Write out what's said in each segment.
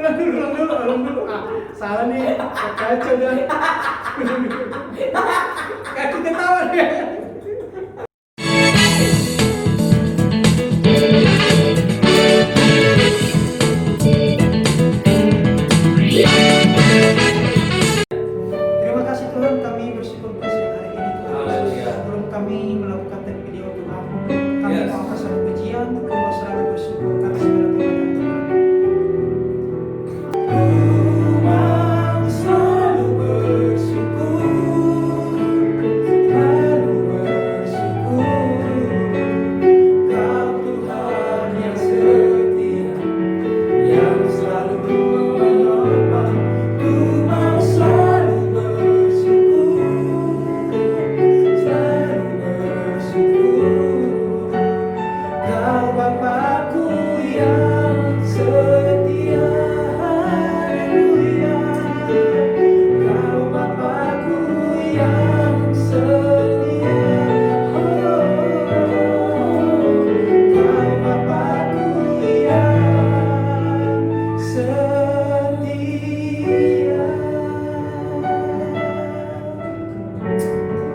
Ulang dulu. Salah nih, kacau dah. Kaki ketawa deh. Terima kasih Tuhan, kami bersyukur pada siang hari ini Tuhan. Sebelum kami melakukan tag video Tuhan, kami mau kasih pujian, kami mau selalu bersyukur karena segala kebaikan Tuhan.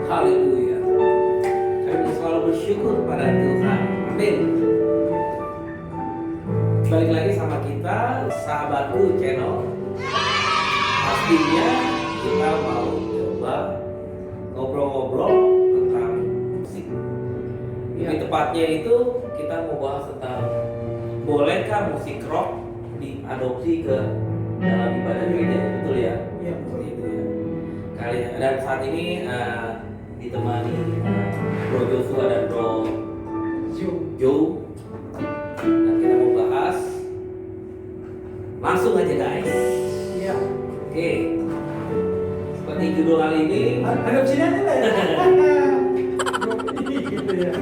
Haleluya. Kami selalu bersyukur pada Tuhan. Amin. Balik lagi sama kita, Sahabatku Channel. Pastinya kita mau coba ngobrol-ngobrol tentang musik. Lebih tepatnya itu kita mau bahas tentang bolehkah musik rock diadopsi ke dalam ibadah gereja, betul ya? Iya, Seperti itu ya. Dan saat ini ditemani Bro Joshua dan Bro Joe. Dan kita mau bahas langsung aja guys. Iya. Oke. Seperti judul kali ini, Adopsi aja lah ya. Gitu ya.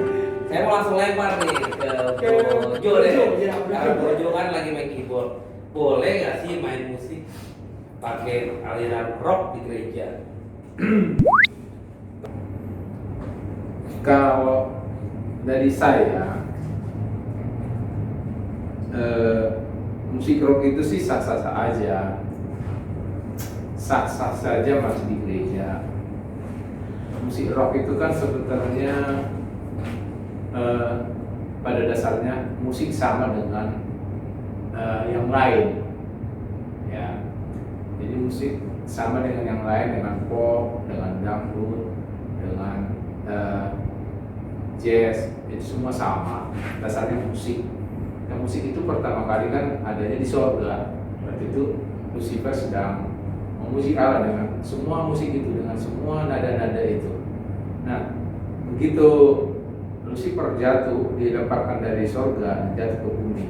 saya mau langsung lempar nih ke Bro Joe deh. Ya, Karena Bro Joe kan lagi main keyboard. Boleh nggak sih main musik pakai aliran rock di gereja? Kalau dari saya, musik rock itu sih sah-sah aja, sah-sah saja masuk di gereja. Musik rock itu kan sebenarnya pada dasarnya musik sama dengan yang lain, ya. Jadi musik sama dengan yang lain, dengan pop, dengan dangdut, dengan jazz, itu semua sama. Dasarnya musik. Nah, musik itu pertama kali kan adanya di sorga. Waktu itu Lucifer sedang memuji Allah dengan semua musik itu, dengan semua nada-nada itu. Nah, begitu Lucifer jatuh, dilemparkan dari sorga, jatuh ke bumi.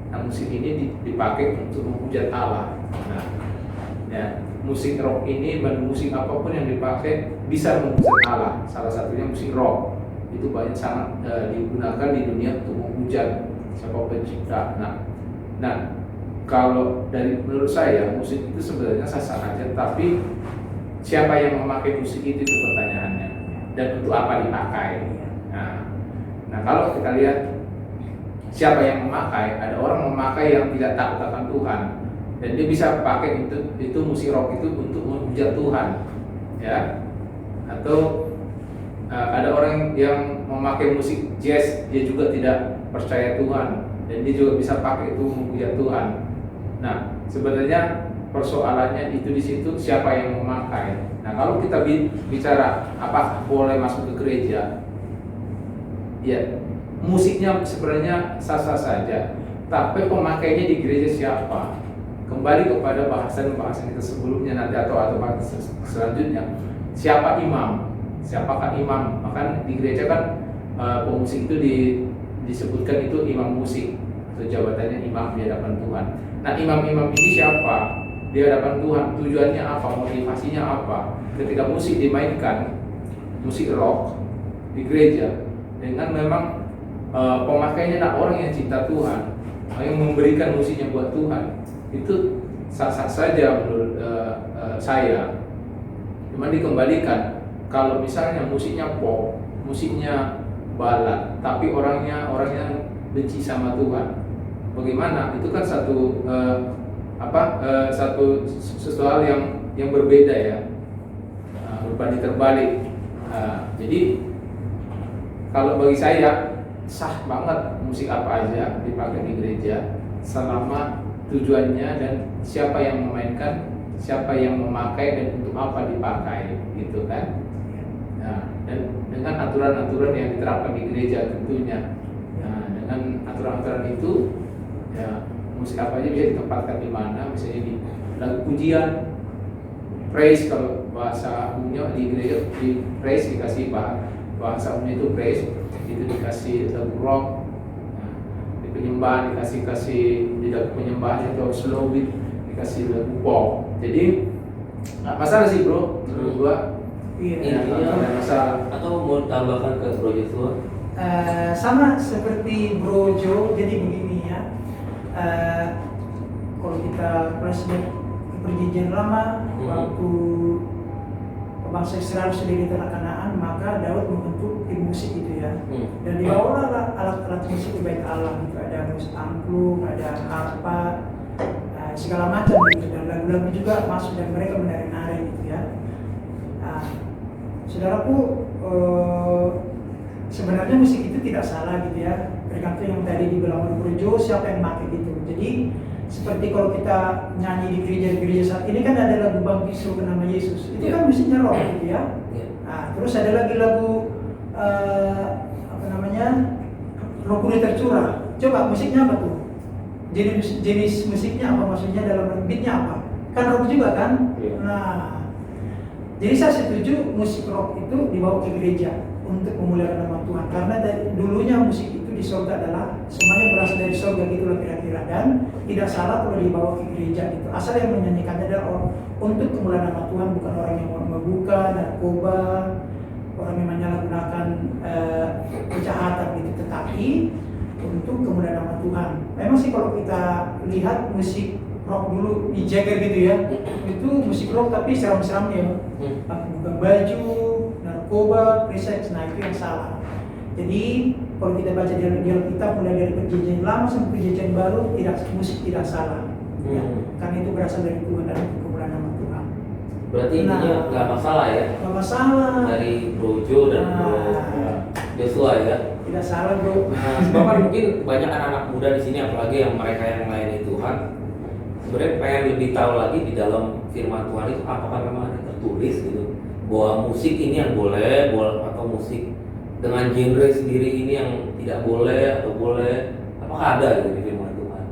Nah, musik ini dipakai untuk menghujat Allah. Nah, ya, musik rock ini dan musik apapun yang dipakai bisa menghujat Allah. Salah satunya musik rock. Itu banyak sangat digunakan di dunia untuk menghujat siapa pencipta. Nah, kalau dari menurut saya musik itu sebenarnya sah-sah aja, tapi siapa yang memakai musik itu pertanyaannya, dan untuk apa dipakai. Nah, kalau kita lihat siapa yang memakai, ada orang memakai yang tidak takut akan Tuhan, dan dia bisa pakai itu musik rock itu untuk menghujat Tuhan, ya. Atau ada orang yang memakai musik jazz, dia juga tidak percaya Tuhan, dan dia juga bisa pakai itu menghujat Tuhan. Nah, sebenarnya persoalannya itu di situ siapa yang memakai. Nah, kalau kita bicara apakah boleh masuk ke gereja, ya, musiknya sebenarnya sah-sah saja, tapi pemakainya di gereja siapa? Kembali kepada bahasan-bahasan kita sebelumnya nanti atau selanjutnya, siapa imam? Siapakah imam? Maka di gereja kan pemusik itu disebutkan itu imam musik, atau jabatannya imam di hadapan Tuhan. Nah, imam-imam ini siapa di hadapan Tuhan? Tujuannya apa? Motivasinya apa? Ketika musik dimainkan, musik rock di gereja, dengan memang pemakainya orang yang cinta Tuhan, yang memberikan musiknya buat Tuhan, itu sah-sah saja menurut saya. Cuma dikembalikan, kalau misalnya musiknya pop, musiknya balad, tapi orangnya benci sama Tuhan, bagaimana itu kan satu sesuatu hal yang berbeda ya, berbanding terbalik. Jadi kalau bagi saya sah banget musik apa aja dipakai di gereja selama tujuannya dan siapa yang memainkan, siapa yang memakai dan untuk apa dipakai, gitu kan. Nah, dan dengan aturan-aturan yang diterapkan di gereja tentunya. Nah, dengan aturan-aturan itu ya musik apa aja bisa ditempatkan di mana, misalnya di lagu pujian, praise kalau bahasa umumnya di gereja di praise dikasih bahasa umumnya itu praise, itu dikasih lagu rock. Nah, di penyembahan dikasih di lagu penyembahan itu slow beat dikasih lagu pop. Jadi nggak masalah sih bro, menurut gua. Iya. Nggak ada masalah. Atau mau tambahkan ke Bro Joshua? Sama seperti Bro Jo, jadi begini ya. Kalau kita flashback ke perjanjian lama, waktu bangsa Israel sudah di tanah Kanaan, maka Daud membentuk tim musik itu ya. Dan dibawalah alat-alat musik di bait Allah gitu. Ada musik angklung, ada harpa, segala macam gitu. Dan lagu-lagu juga masuk dan mereka menari-nari gitu ya. Saudaraku, sebenarnya musik itu tidak salah gitu ya, tergantung yang tadi dibilang oleh Bro Jo, siapa yang pakai gitu. Jadi seperti kalau kita nyanyi di gereja saat ini kan ada lagu Bangkit Surga Nama Yesus, itu kan musiknya rock gitu ya. Terus ada lagi lagu Roh Kudus Tercurah. Coba musiknya apa tuh? Jenis musiknya apa, maksudnya dalam beatnya apa? Kan rock juga kan? Nah, jadi saya setuju musik rock itu dibawa ke gereja untuk memuliakan nama Tuhan, karena dulunya musik itu di surga adalah semuanya berasal dari surga gitulah kira-kira, dan tidak salah kalau dibawa ke gereja gitu. Asal yang menyanyikannya adalah untuk kemuliaan nama Tuhan, bukan orang yang mau memabukkan, narkoba, orang yang menyalahgunakan kejahatan gitu, tetapi untuk kemuliaan nama Tuhan. Memang sih kalau kita lihat musik rock dulu di Jagger gitu ya, itu musik rock tapi seram-seram ya, buka baju, narkoba, pre-sex, nah itu yang salah. Jadi kalau kita baca di Alkitab mulai dari perjanjian lama sampai perjanjian baru, musik tidak salah, ya, karena itu berasal dari Tuhan dan kemuliaan nama Tuhan. Berarti intinya nggak masalah ya? Nggak masalah. Dari Bro Jo dan Bro Joshua ya? Tidak salah bro. Sebab kan mungkin banyak anak-anak muda di sini, apalagi yang mereka yang melayani Tuhan, sebenarnya pengen lebih tahu lagi di dalam firman Tuhan itu apakah memang ada tertulis gitu bahwa musik ini yang boleh atau musik dengan genre sendiri ini yang tidak boleh atau boleh, apakah ada gitu di firman Tuhan?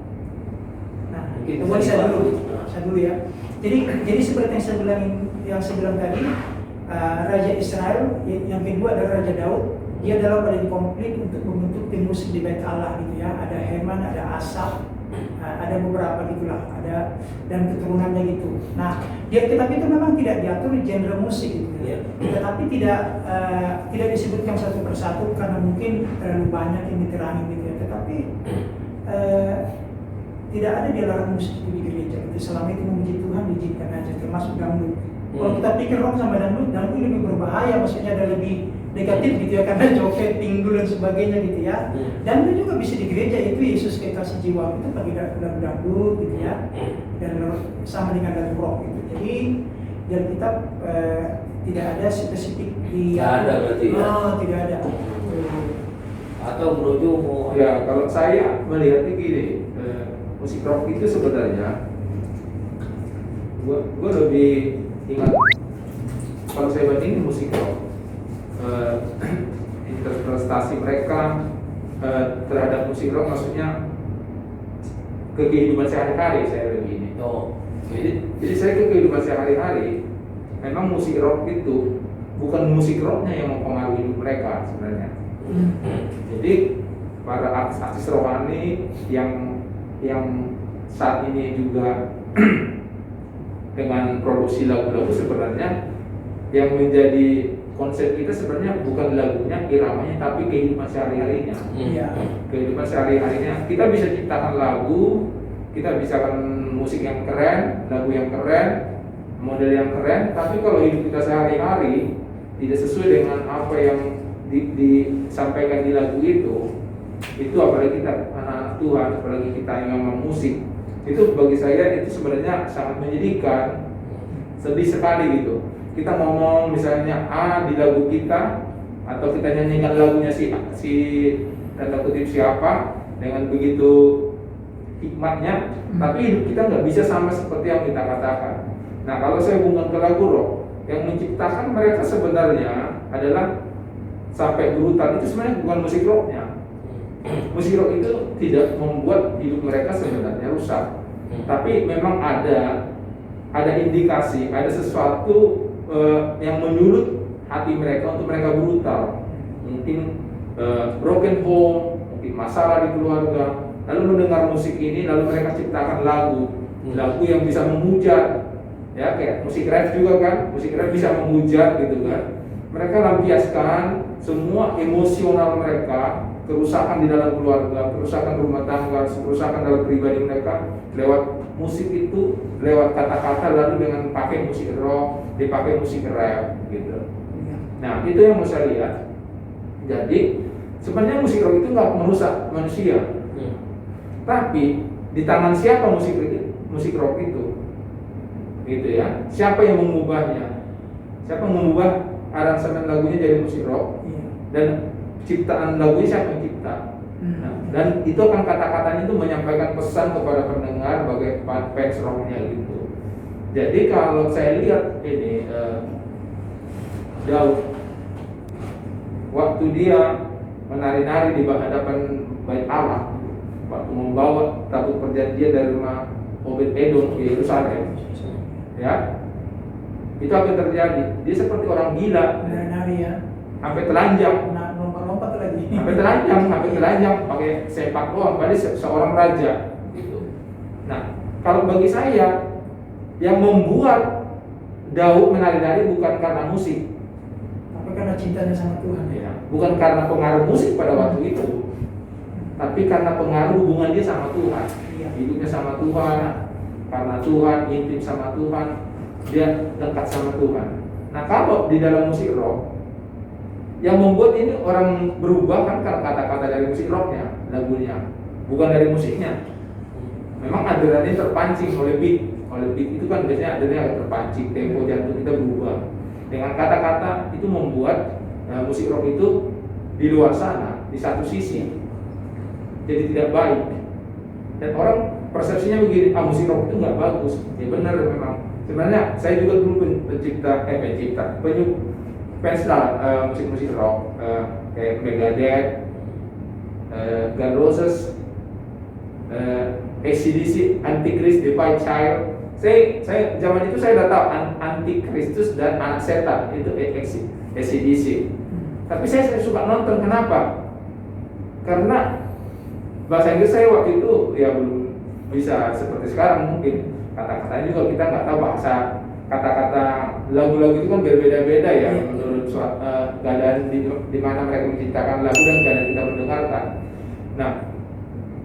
Nah, mungkin saya dulu ya. Jadi seperti yang saya bilang tadi, Raja Israel, yang kedua adalah Raja Daud. Dia adalah paling komplit untuk membentuk tim musik di bait Allah gitu ya. Ada Heman, ada Asaf, ada beberapa gitulah, ada dan keturunannya gitu. Nah, tetapi itu memang tidak diatur di genre musik gitu. Tetapi tidak disebutkan satu persatu karena mungkin terlalu banyak yang diterangin gitu ya. Tetapi tidak ada dilarang musik itu di gereja. Itu selama itu memuji Tuhan diizinkan aja, termasuk dangdut. Kalau kita pikir rock sama dangdut lebih berbahaya, maksudnya ada lebih negatif gitu ya, karena joget, pinggul dan sebagainya gitu ya. Dan itu juga bisa di gereja, itu Yesus kekasih jiwa itu pakai lagu dangdut gitu ya, dan sama dengan lagu rock gitu. Jadi di Alkitab tidak ada spesifik di. Tidak ada berarti ya? Oh, tidak ada. Atau Bro Jo mau? Ya kalau saya melihatnya gini, musik rock itu sebenarnya, gue lebih ingat kalau saya bandingin musik rock, interpretasi mereka terhadap musik rock, maksudnya ke kehidupan sehari-hari saya lebih ini. Jadi saya ke kehidupan sehari-hari, memang musik rock itu bukan musik rocknya yang mempengaruhi hidup mereka sebenarnya. Jadi para artis rohani yang saat ini juga dengan produksi lagu-lagu, sebenarnya yang menjadi konsep kita sebenarnya bukan lagunya, iramanya, tapi kehidupan sehari-harinya. Kehidupan sehari-harinya kita bisa ciptakan lagu, kita bisa kan musik yang keren, lagu yang keren, model yang keren, tapi kalau hidup kita sehari-hari tidak sesuai dengan apa yang disampaikan di lagu itu, itu apalagi kita anak Tuhan, apalagi kita yang memang musik, itu bagi saya itu sebenarnya sangat menyedihkan, sedih sekali gitu. Kita ngomong misalnya di lagu kita, atau kita nyanyikan lagunya si tanda kutip siapa dengan begitu hikmatnya, tapi hidup kita nggak bisa sama seperti yang kita katakan. Nah, kalau saya hubungkan ke lagu rock, yang menciptakan mereka sebenarnya adalah sampai brutal itu sebenarnya bukan musik rocknya. Musik rock itu tidak membuat hidup mereka sebenarnya rusak, tapi memang ada indikasi, ada sesuatu yang menyulut hati mereka untuk mereka brutal. Mungkin broken home, mungkin masalah di keluarga, lalu mendengar musik ini, lalu mereka ciptakan lagu yang bisa menghujat, ya kayak musik rap juga kan, musik rap bisa menghujat gitu kan. Mereka lampiaskan semua emosional mereka, kerusakan di dalam keluarga, kerusakan rumah tangga, kerusakan dalam pribadi mereka lewat musik itu, lewat kata-kata, lalu dengan pakai musik rock, dipakai musik rap gitu. Nah, itu yang mau saya lihat. Jadi sebenarnya musik rock itu nggak merusak manusia, tapi di tangan siapa musik rock itu, gitu ya? Siapa yang mengubahnya? Siapa yang mengubah aransemen lagunya jadi musik rock? Dan ciptaan lagunya siapa yang cipta? Nah, dan itu akan kata-katanya itu menyampaikan pesan kepada pendengar bagi fans rocknya gitu. Jadi kalau saya lihat ini Daud, waktu dia menari-nari di hadapan bait Allah, waktu membawa tabut perjanjian dari rumah Obed-Edom ke Yerusalem, ya, itu apa yang terjadi? Dia seperti orang gila, Nari ya. sampai telanjang, Lompat-lompat lagi. sampai telanjang, pakai sepak doang, padahal seorang raja. Gitu. Nah, kalau bagi saya, yang membuat Daud menari-nari bukan karena musik, Tapi karena cintanya sama Tuhan. ya, bukan karena pengaruh musik pada waktu itu, tapi karena pengaruh hubungan dia sama Tuhan, hidupnya sama Tuhan, karena Tuhan, intim sama Tuhan, dia dekat sama Tuhan. Nah, kalau di dalam musik rock, yang membuat ini orang berubah kan karena kata-kata dari musik rocknya, lagunya, bukan dari musiknya. Memang adrenalin terpancing oleh beat itu kan biasanya adrenalin terpancing, tempo jantung kita berubah. Dengan kata-kata itu membuat musik rock itu di luar sana, di satu sisi jadi tidak baik, dan orang persepsinya begini, musik rock itu nggak bagus. Ya benar memang. Sebenarnya saya juga dulu fans musik-musik rock kayak Megadeth, Guns N' Roses, AC/DC, Antichrist, Divine Child. Saya zaman itu saya udah tahu Antikristus dan anak setan itu AC/DC. Tapi saya suka nonton, kenapa? Karena bahasa Inggris saya waktu itu ya belum bisa seperti sekarang mungkin. Kata-katanya juga kita nggak tahu bahasa, kata-kata lagu-lagu itu kan berbeda-beda ya menurut keadaan di mana mereka menciptakan lagu dan keadaan kita mendengarkan. Nah,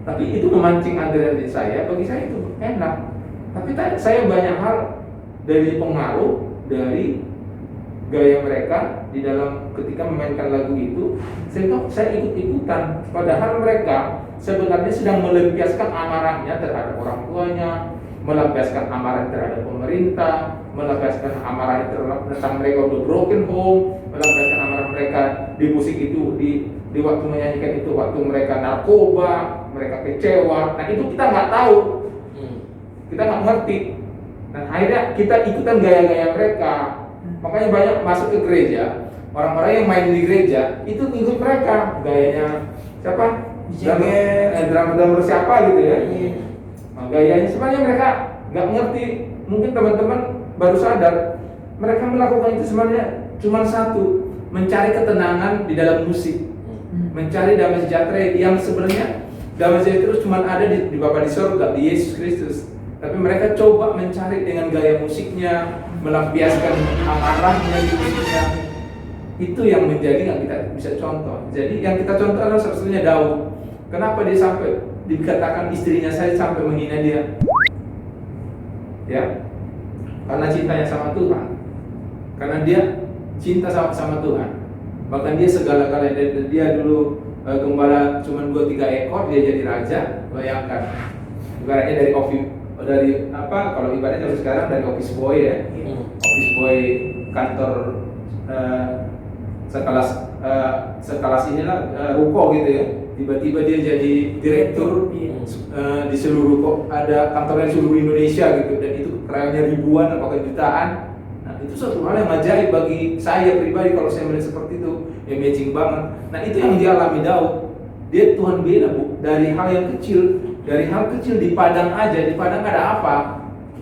tapi itu memancing adrenalin saya, bagi saya itu enak. Tapi saya banyak hal dari pengaruh dari gaya mereka di dalam ketika memainkan lagu itu, saya ikut-ikutan. Padahal mereka sebenarnya sedang melampiaskan amarahnya terhadap orang tuanya, melampiaskan amarah terhadap pemerintah, melampiaskan amarah tentang mereka udah broken home, melampiaskan amarah mereka di musik itu, di waktu menyanyikan itu, waktu mereka narkoba, mereka kecewa. Nah, itu kita nggak tahu, kita nggak ngerti. Dan akhirnya kita ikutan gaya-gaya mereka. Makanya banyak masuk ke gereja, orang-orang yang main di gereja itu ngikut mereka, gayanya siapa? Drama siapa gitu ya. Nah, gayanya sebenarnya mereka nggak ngerti. Mungkin teman-teman baru sadar mereka melakukan itu sebenarnya cuma satu, mencari ketenangan di dalam musik, mencari damai sejahtera yang sebenarnya damai sejahtera itu cuma ada di Bapa di surga, di Yesus Kristus. Tapi mereka coba mencari dengan gaya musiknya, melampiaskan amarahnya di musiknya. Itu yang menjadi yang kita bisa contoh. Jadi yang kita contoh adalah sebetulnya Daud. Kenapa dia sampai dikatakan istrinya saya sampai menghina dia? Ya, karena cintanya sama Tuhan. Karena dia cinta sama Tuhan. Bahkan dia segala-galanya, dia dulu gembala cuma 2-3 ekor dia jadi raja, bayangkan. Ibaratnya dari apa, kalau ibaratnya dari sekarang dari office boy ya, office boy kantor sekelas inilah ruko gitu ya, tiba-tiba dia jadi direktur di seluruh ada kantornya di seluruh Indonesia gitu, dan itu karyawannya ribuan apakah jutaan. Nah itu suatu hal yang ajaib bagi saya pribadi kalau saya melihat seperti itu, amazing banget. Nah itu yang dialami Daud. Dia Tuhan bela dari hal yang kecil, dari hal kecil di Padang aja. Di Padang nggak ada apa,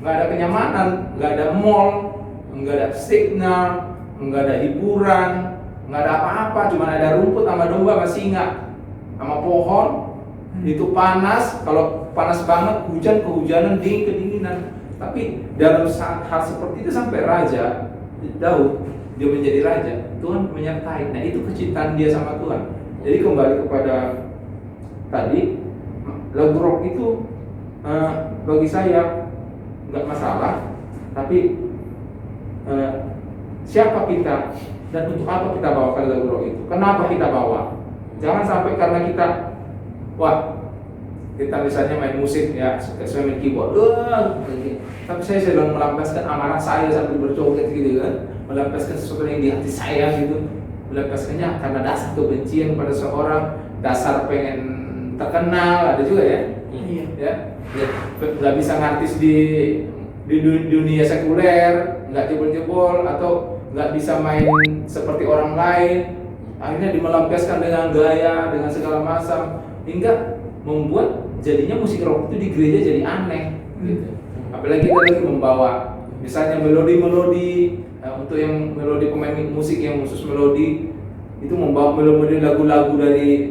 nggak ada kenyamanan, nggak ada mall, nggak ada signal, nggak ada hiburan, nggak ada apa-apa, cuma ada rumput sama domba sama singa sama pohon. Itu panas, kalau panas banget, hujan kehujanan, dingin kedinginan. Tapi dalam hal seperti itu sampai raja Daud dia menjadi raja, Tuhan menyertai. Nah itu kecintaan dia sama Tuhan. Jadi kembali kepada tadi, lagu rock itu bagi saya nggak masalah, tapi siapa kita dan untuk apa kita bawakan lagu rock itu? Kenapa kita bawa? Jangan sampai karena kita kita misalnya main musik ya, saya main keyboard, tapi saya sedang melampiaskan amarah saya sambil berjoget gitu kan, melampiaskan sesuatu yang di hati saya gitu, melampiaskannya karena dasar kebencian pada seorang, dasar pengen terkenal, ada juga ya, ya, nggak bisa ngartis di dunia sekuler, nggak jebol-jebol atau nggak bisa main seperti orang lain, akhirnya dimelampiaskan dengan gaya, dengan segala macam, hingga membuat jadinya musik rock itu di gereja jadi aneh gitu. Apalagi kita lagi membawa misalnya melodi-melodi untuk yang melodi pemain musik yang khusus melodi itu membawa melodi lagu-lagu dari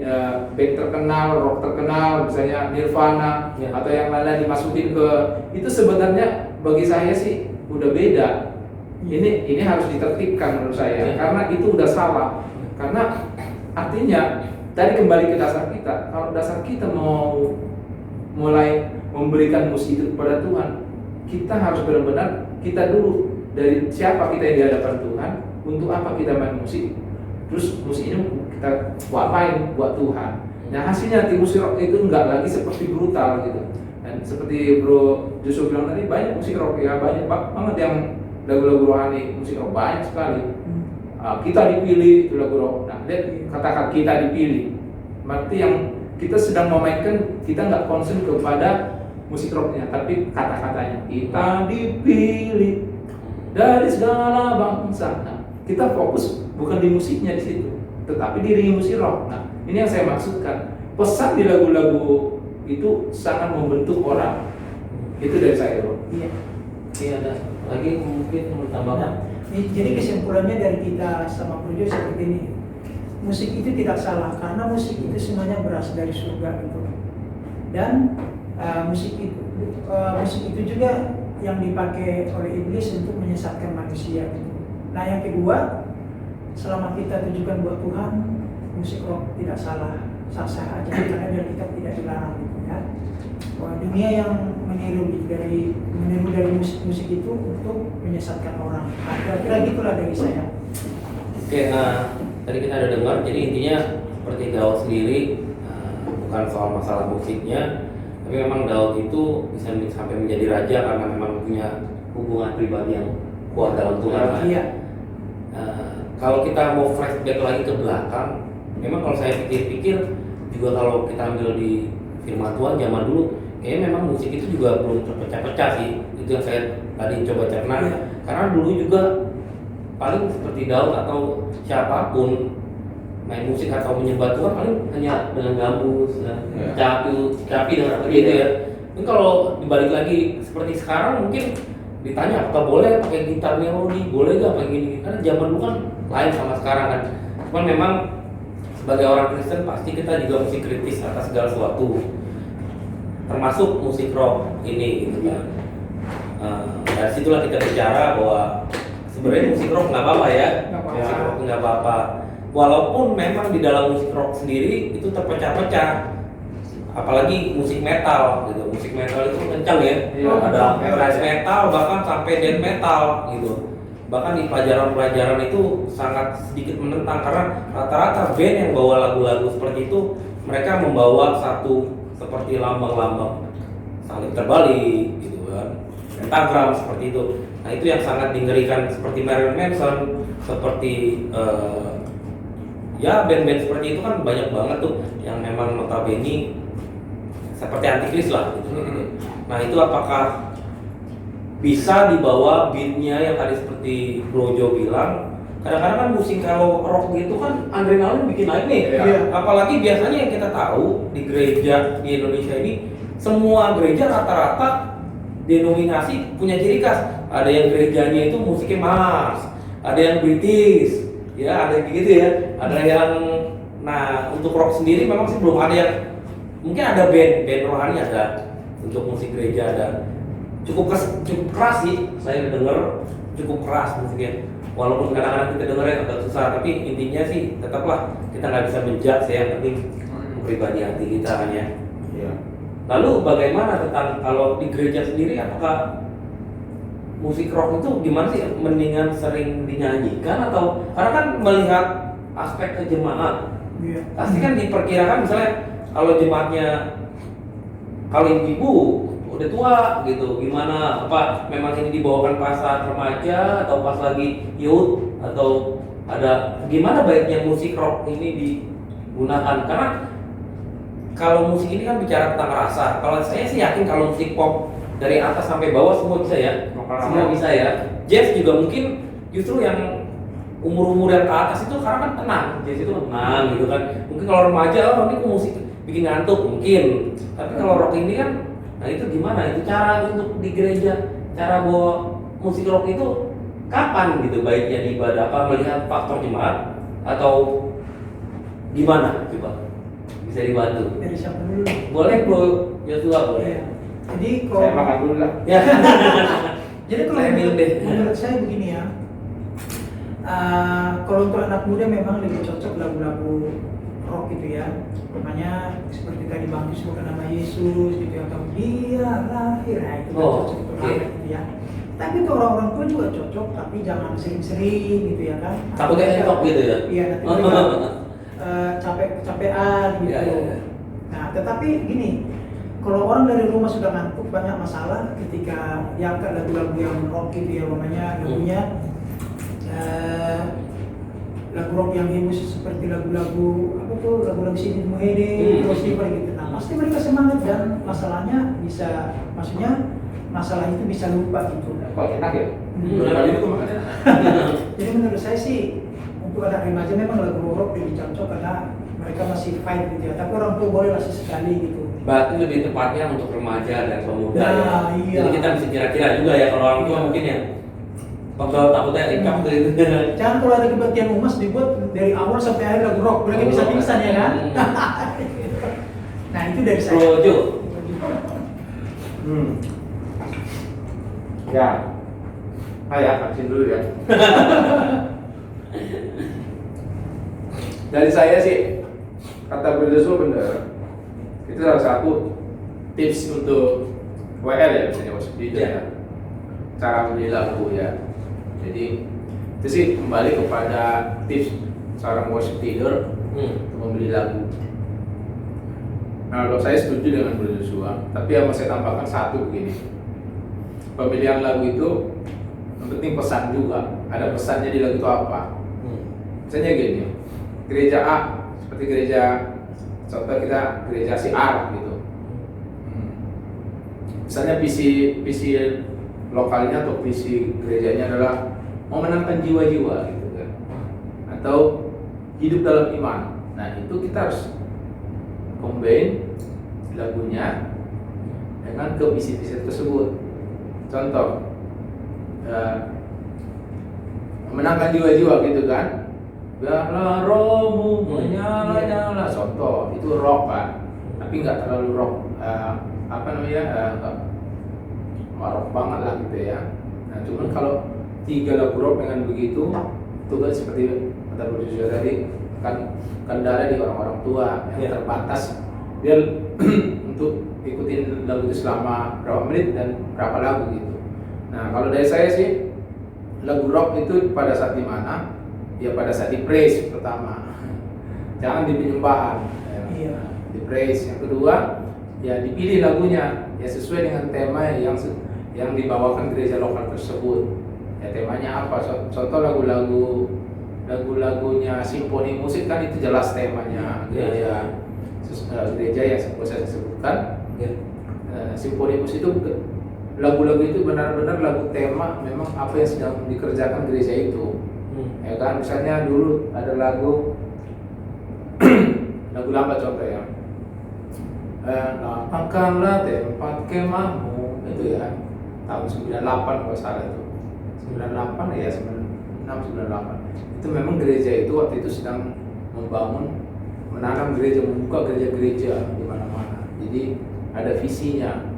band terkenal, rock terkenal, misalnya Nirvana atau yang lain dimasukin ke itu, sebenarnya bagi saya sih udah beda. Ini harus ditertibkan menurut saya karena itu udah salah. Karena artinya tadi kembali ke dasar kita, kalau dasar kita mau mulai memberikan musik itu kepada Tuhan, kita harus benar-benar kita dulu dari siapa kita yang di hadapan Tuhan, untuk apa kita main musik, terus musik ini kita buat Tuhan. Nah hasilnya nanti musik rock itu enggak lagi seperti brutal gitu. Dan seperti Bro Joshua bilang tadi, banyak musik rock ya, banyak banget yang lagu-lagu rohani, musik rock banyak sekali. Kita dipilih itu lagu rock. Nah, katakan kita dipilih, berarti yang kita sedang memainkan, kita nggak konsen kepada musik rocknya, tapi kata-katanya kita dipilih dari segala bangsa. Nah, kita fokus bukan di musiknya di situ, tetapi di musik rock. Nah, ini yang saya maksudkan. Pesan di lagu-lagu itu sangat membentuk orang. Itu dari saya, Bro. Iya. Ada lagi mungkin mau tambahkan. Jadi kesimpulannya dari kita sama Projo seperti ini, musik itu tidak salah karena musik itu semuanya berasal dari surga gitu. Dan musik itu juga yang dipakai oleh iblis untuk menyesatkan manusia gitu. Nah yang kedua, selama kita tujukan buat Tuhan, musik rock tidak salah, sah-sah aja karena biar kita tidak dilarang gitu ya. Wah, dunia yang meniru dari musik itu untuk menyesatkan orang. Kira-kira gitulah dari saya. Oke, tadi kita udah dengar, jadi intinya seperti Daud sendiri, bukan soal masalah musiknya, tapi memang Daud itu bisa sampai menjadi raja karena memang punya hubungan pribadi yang kuat dalam Tuhan. Iya. Kalau kita mau flashback lagi ke belakang, memang kalau saya pikir-pikir juga kalau kita ambil di firman Tuhan zaman dulu, kayaknya memang musik itu juga belum terpecah-pecah sih. Itu yang saya tadi coba cerna. Karena dulu juga paling seperti Daud atau siapapun main musik atau menyembah Tuhan paling hanya dengan gambus, capi dengan apa gitu ya. Ini kalau dibalik lagi seperti sekarang mungkin ditanya apakah boleh pakai gitar melodi, boleh gak pakai gini? Karena zaman dulu kan lain sama sekarang kan. Cuman memang sebagai orang Kristen pasti kita juga mesti kritis atas segala sesuatu, termasuk musik rock ini gitu kan. Dari situlah kita bicara bahwa sebenarnya musik rock nggak apa-apa ya, musik rock nggak apa-apa. Walaupun memang di dalam musik rock sendiri itu terpecah-pecah, apalagi musik metal gitu. Musik metal itu kencang ya, ada thrash metal bahkan sampai death metal gitu. bahkan di pelajaran-pelajaran itu sangat sedikit menentang karena rata-rata band yang bawa lagu-lagu seperti itu mereka membawa satu seperti lambang-lambang salib terbalik gitu kan, pentagram seperti itu. Nah itu yang sangat mengerikan, seperti Marilyn Manson, seperti ya band-band seperti itu kan banyak banget tuh yang memang notabene seperti antikris lah gitu. Nah itu apakah bisa dibawa beatnya yang tadi seperti Brojo bilang, kadang-kadang kan musik kalau rock gitu kan adrenalin bikin naik nih. Iya. Apalagi biasanya yang kita tahu di gereja di Indonesia ini, semua gereja rata-rata denominasi punya ciri khas. Ada yang gerejanya itu musiknya Mars, ada yang British, ya ada yang gitu ya. Ada yang, nah untuk rock sendiri memang sih belum ada yang, mungkin ada band rohani ada, untuk musik gereja ada. Cukup keras sih, saya dengar cukup keras musiknya. Walaupun kadang-kadang kita dengarnya agak susah, tapi intinya sih tetaplah kita nggak bisa menjudge ya, yang penting pribadi hati kita kan ya. Iya. Lalu bagaimana tentang kalau di gereja sendiri, apakah musik rock itu gimana sih? Mendingan sering dinyanyikan atau karena kan melihat aspek kejemaat, Iya. pasti kan diperkirakan misalnya kalau jemaatnya kalau ibu udah tua gitu, gimana, apa memang ini dibawakan pas saat remaja atau pas lagi youth, atau ada gimana baiknya musik rock ini digunakan? Karena kalau musik ini kan bicara tentang rasa. Kalau saya sih yakin kalau musik pop dari atas sampai bawah semua bisa ya, semua bisa ya. Jazz juga mungkin justru yang umur-umur yang ke atas itu karena kan tenang, jazz itu tenang gitu kan. Mungkin kalau remaja, oh ini musik bikin ngantuk mungkin. Tapi kalau rock ini kan, nah itu gimana? Itu cara untuk di gereja, cara bawa musik rock itu kapan gitu baiknya di ibadah? Apa melihat faktor jemaat atau gimana? Coba bisa dibantu. Dari siapa dulu? Boleh Bro Joshua boleh. Iya. Jadi kalau Saya makan dulu lah. Ya. Jadi kalau Saya minum deh. menurut saya begini ya, kalau untuk anak muda memang lebih cocok lagu-lagu rock gitu ya. Makanya seperti tadi Bang Yus bukan nama Yesus gitu ya, atau dia lahir, nah itu kan Oh, cocok untuk oke. anak gitu ya. Tapi untuk orang-orang tua juga cocok, tapi jangan sering-sering gitu ya kan. Takutnya entok gitu ya. Iya, nanti mereka kecapean gitu. Iya, iya, iya. Nah, tetapi gini, kalau orang dari rumah sudah ngantuk banyak masalah ketika diangkat lagu-lagu yang rock gitu ya, namanya lagunya lagu rock yang heboh seperti lagu-lagu apa tuh, lagu-lagu Sidney Muhede, terus gitu. Nah, pasti mereka semangat dan masalahnya bisa, maksudnya masalah itu bisa lupa gitu. Kok enak ya? Kali itu makannya. Jadi menurut saya sih untuk anak remaja memang lagu rock lebih cocok karena mereka masih fight gitu ya. Tapi orang tua boleh masih sekali gitu. Berarti lebih tepatnya untuk remaja dan pemuda Nah, ya. iya. Jadi kita bisa kira-kira juga ya kalau orang tua Iya. mungkin ya. Pegawai takutnya incap gitu. Jangan kalau ada kebaktian umas dibuat dari awal sampai akhir lagu rock, mereka bisa pingsan ya kan? Nah itu dari saya. Projo. Ya. Ya, vaksin dulu ya. Dari saya sih, kata Bro Joshua benar. Itu salah satu tips untuk WL ya, misalnya worship leader ya. Cara memilih lagu ya. Jadi itu sih kembali kepada tips seorang worship leader untuk memilih lagu. Nah, kalau saya setuju dengan Bro Joshua, tapi yang mau saya tambahkan satu begini. Pemilihan lagu itu yang penting pesan juga. Ada pesannya di lagu itu apa? Misalnya gini, gereja A seperti gereja, contoh kita gereja si A gitu. Misalnya visi lokalnya atau visi gerejanya adalah memenangkan jiwa-jiwa gitu kan, atau hidup dalam iman. Nah itu kita harus combine lagunya dengan ke visi-visi tersebut. Contoh, memenangkan jiwa-jiwa gitu kan, biarlah rohmu menyala-nyala. Contoh, itu rock Pak, tapi nggak terlalu rock, rock banget lah gitu ya. Nah cuman kalau 3 lagu rock dengan begitu, itu kan seperti kata Bro Joshua tadi, kan kendala di orang-orang tua yang terbatas, dia untuk ikutin lagu itu selama berapa menit dan berapa lagu gitu. Nah kalau dari saya sih lagu rock itu pada saat di mana? Ya pada saat di praise pertama. Jangan di penyembahan. Iya. Di praise. Yang kedua, ya dipilih lagunya ya sesuai dengan tema yang dibawakan gereja lokal tersebut. Ya temanya apa? Contoh lagu-lagunya simfoni musik kan itu jelas temanya gereja. Gereja yang saya sebutkan. Simfoni musik itu lagu-lagu itu benar-benar lagu tema memang apa yang sedang dikerjakan gereja itu. Ya kan, misalnya dulu ada lagu lagu lama contoh ya, lapangkanlah tempat kemahmu, itu ya tahun 98 kalau salah itu 98 ya 96 98. Itu memang gereja itu waktu itu sedang menanam gereja, membuka gereja-gereja di mana-mana. Jadi ada visinya.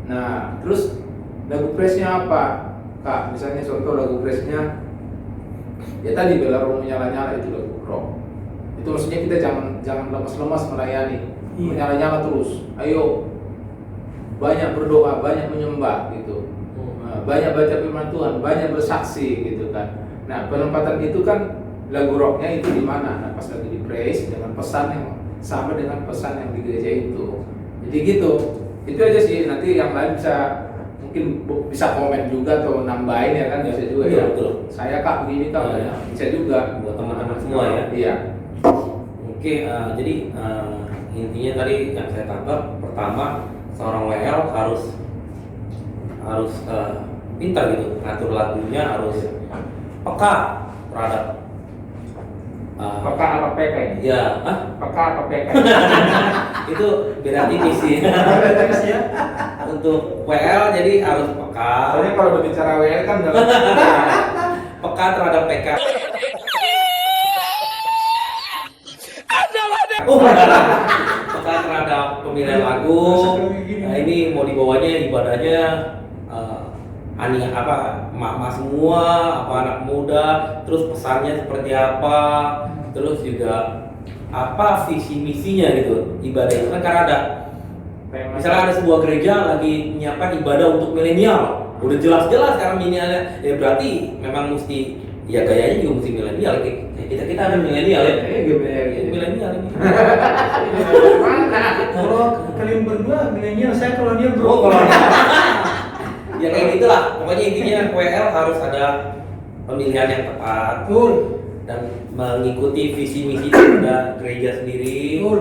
Nah, terus lagu praise-nya apa? Kak, misalnya contoh lagu praise-nya ya tadi Bela Romo nyala-nyala, itu lagu rock. Itu maksudnya kita jangan lemas-lemas melayani, menyala-nyala terus. Ayo banyak berdoa, banyak menyembah gitu. Banyak baca firman Tuhan, banyak bersaksi gitu kan. Nah, penempatan itu kan lagu rocknya itu di mana? Nah, pas lagi di praise dengan pesan yang sama dengan pesan yang di gereja itu. Jadi gitu. Itu aja sih, nanti yang lain mungkin bisa komen juga atau nambahin ya kan, bisa juga ya. Betul. Saya Kak begini Kak, Ya. bisa juga Buat teman-teman semua ya. Iya. Oke, jadi intinya tadi yang saya tangkap, pertama seorang WL harus pintar gitu, ngatur lagunya, harus peka terhadap Peka apa PK ini? ya, Peka apa PK? itu beda tipis sih. Ya. Untuk WL jadi harus peka. Soalnya kalau berbicara WL kan dalam Peka terhadap PK. Peka terhadap pemilihan lagu. Nah, ini mau dibawanya ibadahnya emak-emak semua, apa anak muda, terus pesannya seperti apa, terus juga apa visi misinya gitu. Ibadah itu kan karena ada misalnya ada sebuah gereja lagi menyiapkan ibadah untuk milenial, udah jelas-jelas karena milenialnya, ya berarti memang mesti ya gayanya juga mesti milenial. Kita ada milenial ya, milenial ini. Kalau kalian berdua milenial, saya kolonial bro. Oh, kalau ya kayak gitulah. Pokoknya intinya WL harus ada pemilihan yang tepat. Betul. Dan mengikuti visi misi dari gereja sendiri. Betul.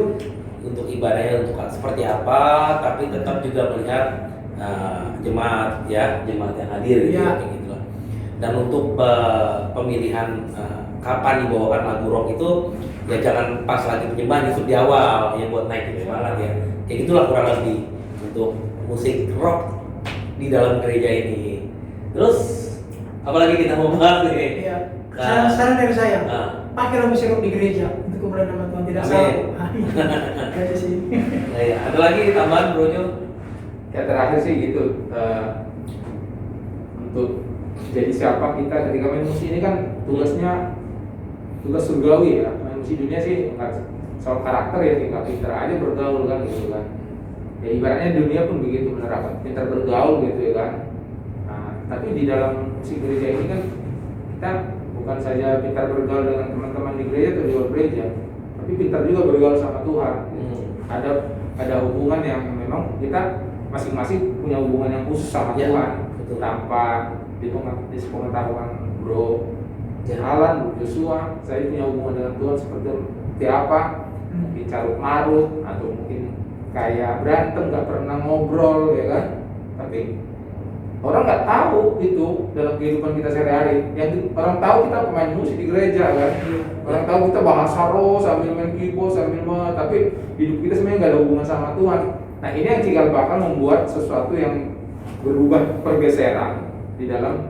Untuk ibadahnya untuk seperti apa, tapi tetap juga melihat jemaat yang hadir gitu, Ya. kayak gitu lah. Dan untuk pemilihan kapan dibawakan lagu rock itu ya jangan pas lagi penyembahan, justru di awal ya buat naikin semangat ya. Kayak gitulah kurang lebih untuk musik rock di dalam gereja ini. Terus apalagi kita mau bahas nih? Iya. Saran dari saya, Nah. pakai lagu rock di gereja untuk kemudian nama Tuhan tidak Amin. salah. Itu sih. Nah, ya. Ada lagi tambahan bro-nya? Ya terakhir sih gitu, untuk jadi siapa kita ketika main musik ini kan tugas surgawi ya. Main musik dunia sih nggak soal karakter ya, tinggal pintar aja bergaul kan gitu kan. Ya ibaratnya dunia pun begitu, menerapkan pintar bergaul gitu ya kan. Nah, tapi di dalam musik gereja ini kan kita bukan saja pintar bergaul dengan teman-teman di gereja atau di luar gereja, tapi pintar juga bergaul sama Tuhan. Ada hubungan yang memang kita masing-masing punya hubungan yang khusus sama Ya, Tuhan, betul. tanpa dipengetahuan bro Alan, bro Joshua, saya punya hubungan dengan Tuhan seperti apa, mungkin carut marut atau mungkin kayak berantem nggak pernah ngobrol ya kan, tapi orang nggak tahu itu dalam kehidupan kita sehari-hari. Yang orang tahu kita pemain musik di gereja kan, orang tahu kita bahasa roh sambil main keyboard tapi hidup kita sebenarnya nggak ada hubungan sama Tuhan. Nah ini yang cikal bakal membuat sesuatu yang berubah, pergeseran di dalam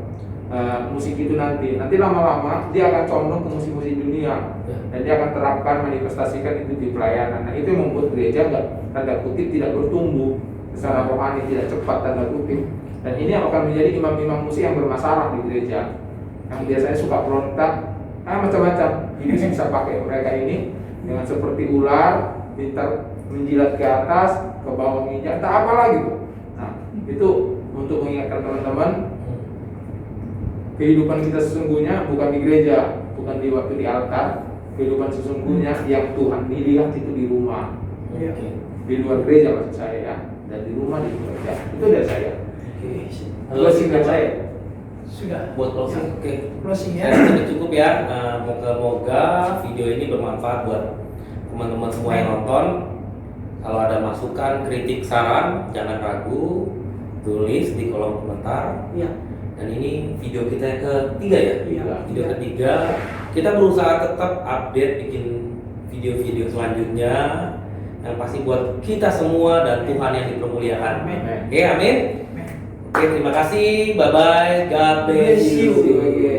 musik itu nanti lama-lama dia akan condong ke musik-musik dunia dan dia akan terapkan, manifestasikan itu di pelayanan. Nah itu yang membuat gereja nggak, tanda kutip, tidak bertumbuh secara rohani, tidak cepat tanda kutip. Dan ini yang akan menjadi imam-imam musik yang bermasalah di gereja, yang biasanya suka berontak, macam-macam. Ini bisa pakai mereka ini dengan seperti ular, pintar menjilat ke atas, ke bawah nginjak, tak apalah gitu. Nah itu untuk mengingatkan teman-teman, kehidupan kita sesungguhnya bukan di gereja, bukan di waktu di altar. Kehidupan sesungguhnya yang Tuhan dilihat itu di rumah, Iya. di luar gereja maksud saya ya, dan di rumah di gereja. Itu dari saya. Oke. Halo singkat saya Sudah. buat closing. Oke. Closing Ya, ya. sudah cukup ya. Moga-moga video ini bermanfaat buat teman-teman semua yang nonton. Kalau ada masukan, kritik, saran, jangan ragu, tulis di kolom komentar. Iya. Dan ini video kita yang ketiga ya. Iya. Video ketiga. Kita berusaha tetap update bikin video-video selanjutnya yang pasti buat kita semua dan Tuhan yang dipermuliakan. Amin. Oke, amin. Oke, terima kasih. Bye bye. God bless you. Terima kasih.